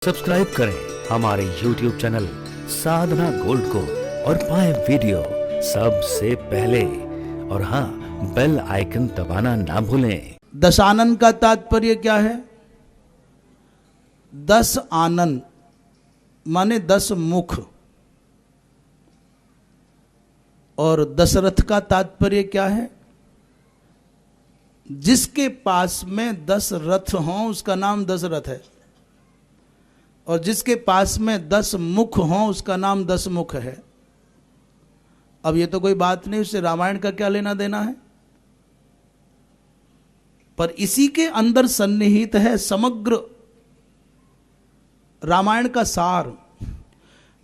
Subscribe करें हमारे YouTube channel साधना gold को और पाएं वीडियो सबसे पहले। और हाँ, बेल आइकन दबाना ना भूलें। दशानन का तात्पर्य क्या है? 10 आनन माने 10 मुख। और दशरथ का तात्पर्य क्या है? जिसके पास में 10 रथ हों उसका नाम दशरथ है, और जिसके पास में 10 मुख हों उसका नाम 10 मुख है। अब ये तो कोई बात नहीं, उससे रामायण का क्या लेना देना है, पर इसी के अंदर सन्निहित है समग्र रामायण का सार।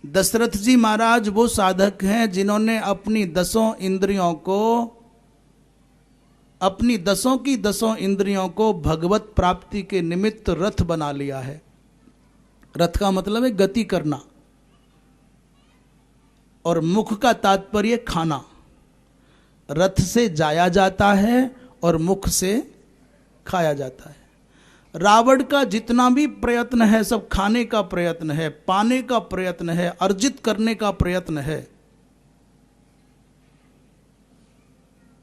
दशरथ जी महाराज वो साधक हैं जिन्होंने अपनी 10 इंद्रियों को, अपनी 10 की 10 इंद्रियों को भगवत प्राप्ति के निमित्त रथ बना लिया है। रथ का मतलब है गति करना, और मुख का तात्पर्य खाना। रथ से जाया जाता है और मुख से खाया जाता है। रावण का जितना भी प्रयत्न है सब खाने का प्रयत्न है, पाने का प्रयत्न है, अर्जित करने का प्रयत्न है।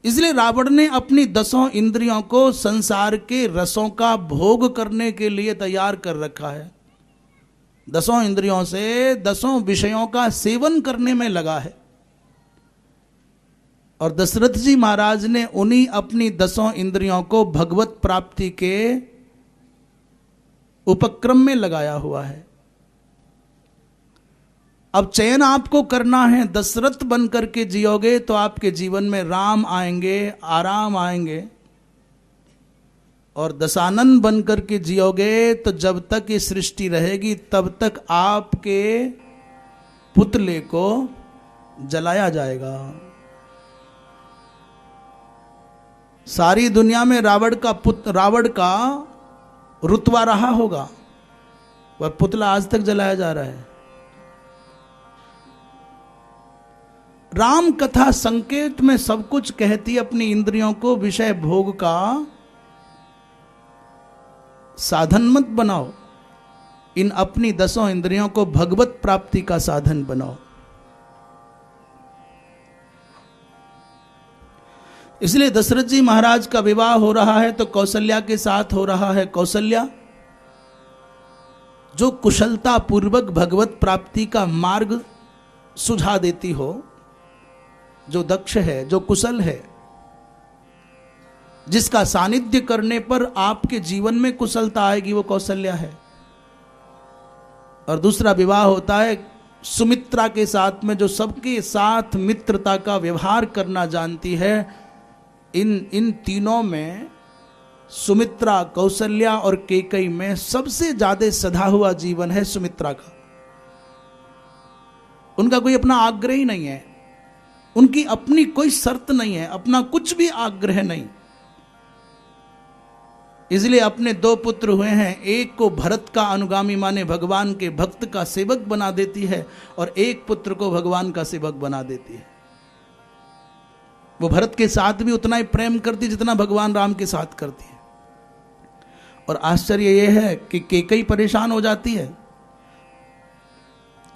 इसलिए रावण ने अपनी 10 इंद्रियों को संसार के रसों का भोग करने के लिए तैयार कर रखा है। 10 इंद्रियों से 10 विषयों का सेवन करने में लगा है। और दशरथ जी महाराज ने उन्हीं अपनी 10 इंद्रियों को भगवत प्राप्ति के उपक्रम में लगाया हुआ है। अब चयन आपको करना है। दशरथ बन करके जियोगे तो आपके जीवन में राम आएंगे, आराम आएंगे, और दशानन बन करके जियोगे तो जब तक ये सृष्टि रहेगी तब तक आपके पुतले को जलाया जाएगा। सारी दुनिया में रावण का रुतबा रहा होगा, वह पुतला आज तक जलाया जा रहा है। राम कथा संकेत में सब कुछ कहती, अपनी इंद्रियों को विषय भोग का साधन मत बनाओ। इन अपनी 10 इंद्रियों को भगवत प्राप्ति का साधन बनाओ। इसलिए दशरथ जी महाराज का विवाह हो रहा है तो कौशल्या के साथ हो रहा है। कौशल्या जो कुशलता पूर्वक भगवत प्राप्ति का मार्ग सुझा देती हो, जो दक्ष है, जो कुशल है, जिसका सानिध्य करने पर आपके जीवन में कुशलता आएगी, वो कौशल्या है। और दूसरा विवाह होता है सुमित्रा के साथ में, जो सबके साथ मित्रता का व्यवहार करना जानती है। इन तीनों में सुमित्रा, कौशल्या और कैकेयी में सबसे ज्यादा सधा हुआ जीवन है सुमित्रा का। उनका कोई अपना आग्रह ही नहीं है, उनकी अपनी कोई शर्त नहीं है, अपना कुछ भी आग्रह नहीं। इसलिए अपने 2 पुत्र हुए हैं, एक को भरत का अनुगामी माने भगवान के भक्त का सेवक बना देती है, और एक पुत्र को भगवान का सेवक बना देती है। वो भरत के साथ भी उतना ही प्रेम करती जितना भगवान राम के साथ करती है। और आश्चर्य यह है कि कैकेयी परेशान हो जाती है,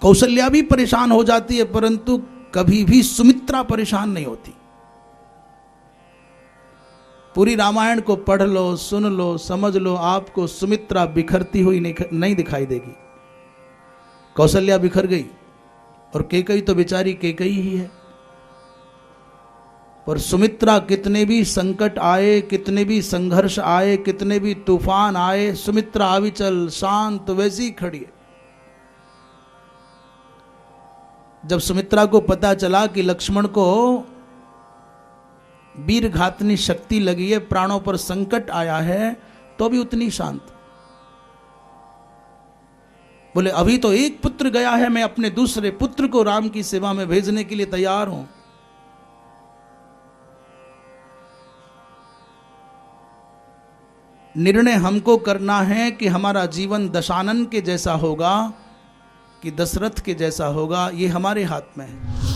कौशल्या भी परेशान हो जाती है, परंतु कभी भी सुमित्रा परेशान नहीं होती। पूरी रामायण को पढ़ लो, सुन लो, समझ लो, आपको सुमित्रा बिखरती हुई नहीं दिखाई देगी। कौशल्या बिखर गई, और कैकेयी तो बेचारी कैकेयी ही है। पर सुमित्रा कितने भी संकट आए, कितने भी संघर्ष आए, कितने भी तूफान आए, सुमित्रा अविचल शांत वैसी ही खड़ी है। जब सुमित्रा को पता चला कि लक्ष्मण को वीर घातनी शक्ति लगी है, प्राणों पर संकट आया है, तो भी उतनी शांत। बोले अभी तो एक पुत्र गया है, मैं अपने दूसरे पुत्र को राम की सेवा में भेजने के लिए तैयार हूं। निर्णय हमको करना है कि हमारा जीवन दशानन के जैसा होगा कि दशरथ के जैसा होगा, ये हमारे हाथ में है।